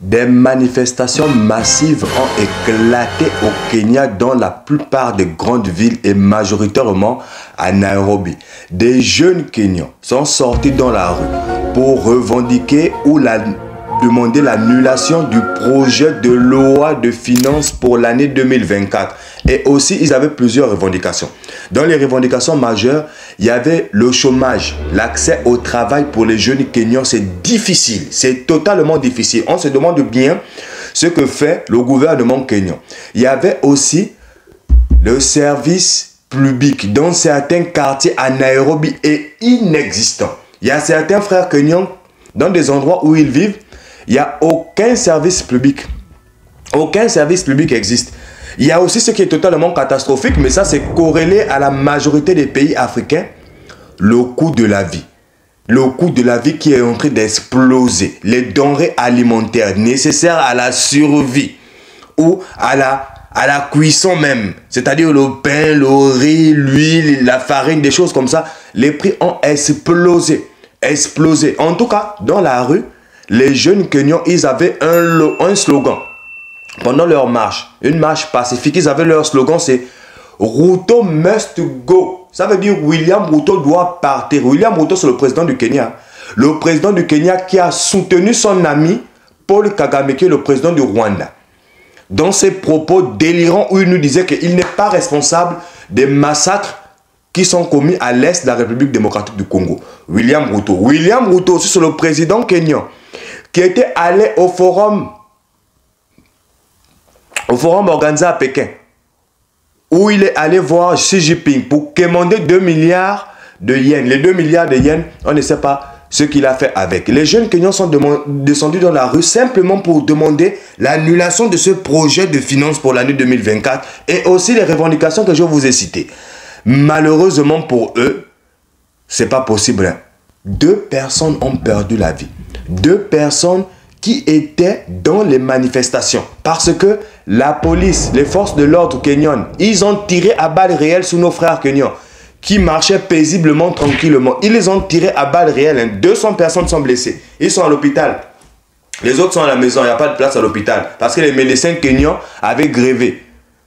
Des manifestations massives ont éclaté au Kenya dans la plupart des grandes villes et majoritairement à Nairobi. Des jeunes Kenyans sont sortis dans la rue pour revendiquer ou demander l'annulation du projet de loi de finances pour l'année 2024. Et aussi, ils avaient plusieurs revendications. Dans les revendications majeures, il y avait le chômage. L'accès au travail pour les jeunes Kenyans, c'est difficile. C'est totalement difficile. On se demande bien ce que fait le gouvernement kenyan. Il y avait aussi le service public dans certains quartiers à Nairobi est inexistant. Il y a certains frères kenyans dans des endroits où ils vivent, il n'y a aucun service public. Aucun service public existe. Il y a aussi ce qui est totalement catastrophique, mais ça c'est corrélé à la majorité des pays africains, le coût de la vie. Le coût de la vie qui est en train d'exploser. Les denrées alimentaires nécessaires à la survie ou à la cuisson même. C'est-à-dire le pain, le riz, l'huile, la farine, des choses comme ça. Les prix ont explosé. Explosé. En tout cas, dans la rue, les jeunes Kenyans, ils avaient un slogan. Pendant leur marche, une marche pacifique, ils avaient leur slogan, c'est Ruto must go. Ça veut dire William Ruto doit partir. William Ruto, c'est le président du Kenya. Le président du Kenya qui a soutenu son ami Paul Kagame, qui est le président du Rwanda. Dans ses propos délirants où il nous disait qu'il n'est pas responsable des massacres qui sont commis à l'est de la République démocratique du Congo. William Ruto. William Ruto aussi, c'est le président kenyan qui était allé au forum organisé à Pékin, où il est allé voir Xi Jinping pour commander 2 milliards de yens. Les 2 milliards de yens, on ne sait pas ce qu'il a fait avec. Les jeunes Kenyans sont descendus dans la rue simplement pour demander l'annulation de ce projet de finances pour l'année 2024 et aussi les revendications que je vous ai citées. Malheureusement pour eux, c'est pas possible. Hein. 2 personnes ont perdu la vie. 2 personnes qui étaient dans les manifestations. Parce que la police, les forces de l'ordre kenyan, ils ont tiré à balles réelles sur nos frères kenyans qui marchaient paisiblement, tranquillement. Ils les ont tirés à balles réelles. Hein. 200 personnes sont blessées. Ils sont à l'hôpital. Les autres sont à la maison. Il n'y a pas de place à l'hôpital. Parce que les médecins kenyans avaient grévé.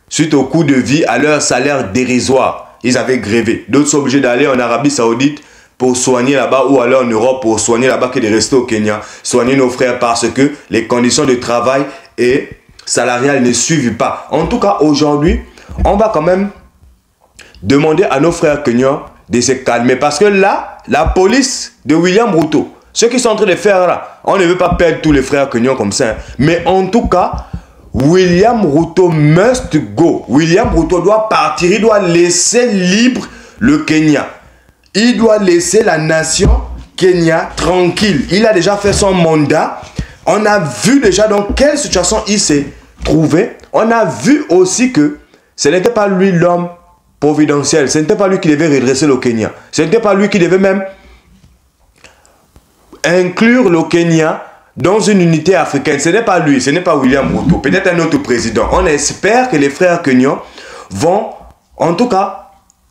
Suite au coût de vie, à leur salaire dérisoire, ils avaient grévé. D'autres sont obligés d'aller en Arabie Saoudite pour soigner là-bas ou aller en Europe pour soigner là-bas que de rester au Kenya. Soigner nos frères parce que les conditions de travail et salariales ne suivent pas. En tout cas, aujourd'hui, on va quand même demander à nos frères kenyans de se calmer. Parce que là, la police de William Ruto, ce qu'ils sont en train de faire là, on ne veut pas perdre tous les frères kenyans comme ça. Hein. Mais en tout cas, William Ruto must go. William Ruto doit partir, il doit laisser libre le Kenya. Il doit laisser la nation Kenya tranquille. Il a déjà fait son mandat. On a vu déjà dans quelle situation il s'est trouvé. On a vu aussi que ce n'était pas lui l'homme providentiel. Ce n'était pas lui qui devait redresser le Kenya. Ce n'était pas lui qui devait même inclure le Kenya dans une unité africaine. Ce n'est pas lui, ce n'est pas William Ruto. Peut-être un autre président. On espère que les frères kenyans vont, en tout cas,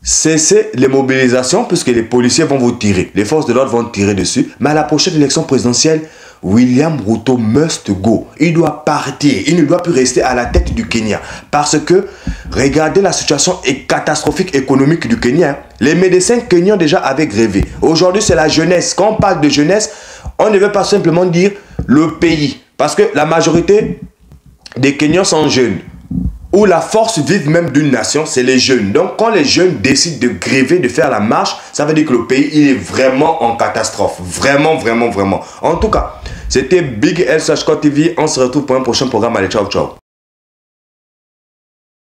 cesser les mobilisations puisque les policiers vont vous tirer. Les forces de l'ordre vont tirer dessus. Mais à la prochaine élection présidentielle, William Ruto must go. Il doit partir. Il ne doit plus rester à la tête du Kenya. Parce que, regardez la situation catastrophique économique du Kenya. Les médecins kenyans déjà avaient grévé. Aujourd'hui, c'est la jeunesse. Quand on parle de jeunesse, on ne veut pas simplement dire le pays. Parce que la majorité des Kenyans sont jeunes. Où la force vive même d'une nation, c'est les jeunes. Donc, quand les jeunes décident de gréver, de faire la marche, ça veut dire que le pays, il est vraiment en catastrophe. Vraiment, vraiment, vraiment. En tout cas, c'était Big L /TV. On se retrouve pour un prochain programme. Allez, ciao, ciao.